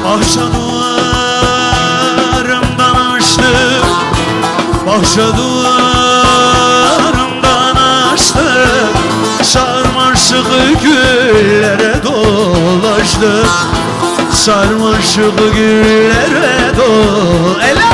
Bahçe duvarımdan açtım, bahçe duvarımdan açtım, sarmaşık güllere dolaştım, sarmaşık güllere dolaştım.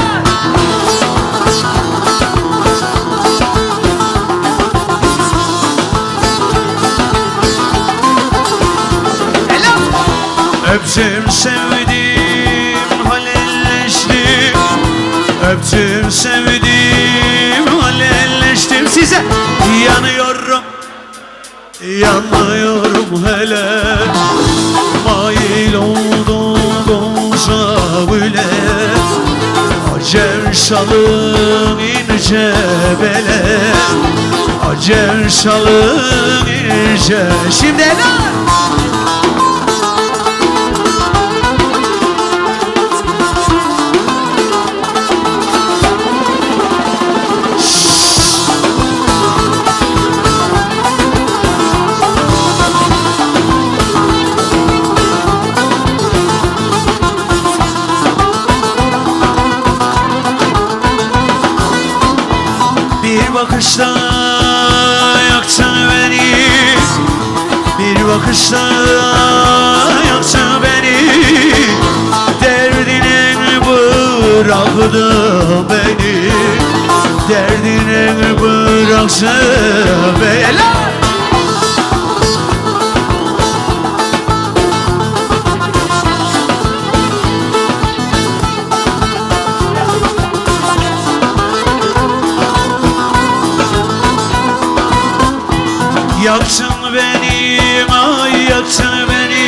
Öptüm sevdim halelleştim, öptüm sevdim halelleştim. Size yanıyorum, yanıyorum hele, mail oldum olsa bile, acem şalın ince bele, acem şalın ince. Şimdi hele bir bakışta yaktın beni, bir bakışta yaktın beni, derdine bıraktın beni, derdine bıraktın beni. Yaktın beni, ay yaktın beni,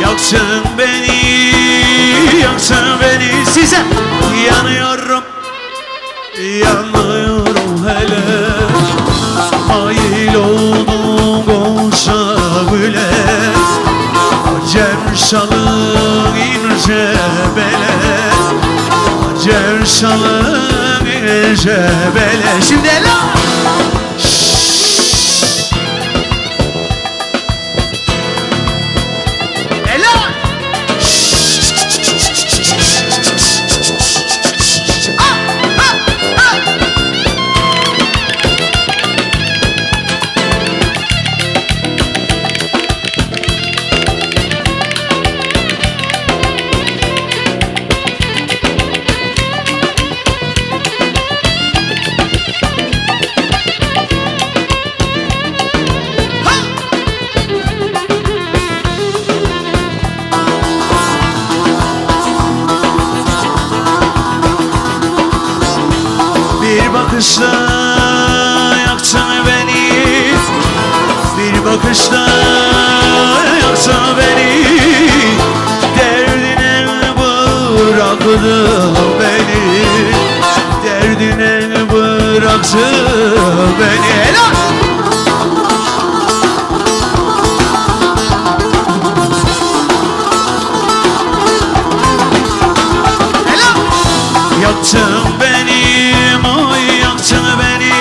yaktın beni, yaktın beni. Size yanıyorum, yanıyorum hele, mail oldum olsa bile, acem şalın ince bele, acem şalın ince bele. Şimdi hele bir bakışta yaktın beni, bir bakışta yaktın beni, derdine bıraktın beni, derdine bıraktın beni. Helal! Helal! Yaktın beni, yaktın beni,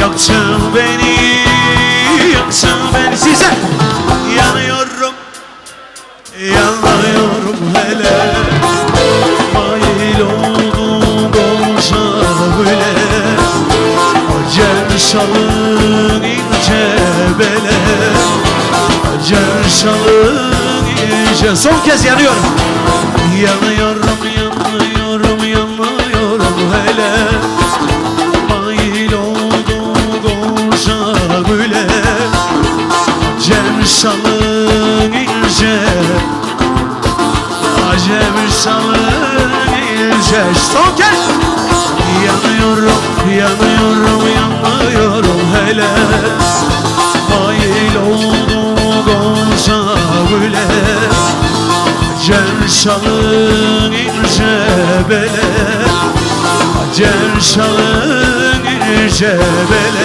yaktın beni, yaktın beni. Size yanıyorum, yanıyorum hele, mail oldum olsa bile, acem şalın ince bele, acem şalın ince. Son kez yanıyorum, yanıyorum, yanıyorum, yanıyorum hele, mail oldum olsa bile, acem şalın ince, acem şalın ince. Son kez yanıyorum, yanıyorum, yanıyorum hele, mail oldum olsa bile, acem şalın ince bele, acem şalın ince bele.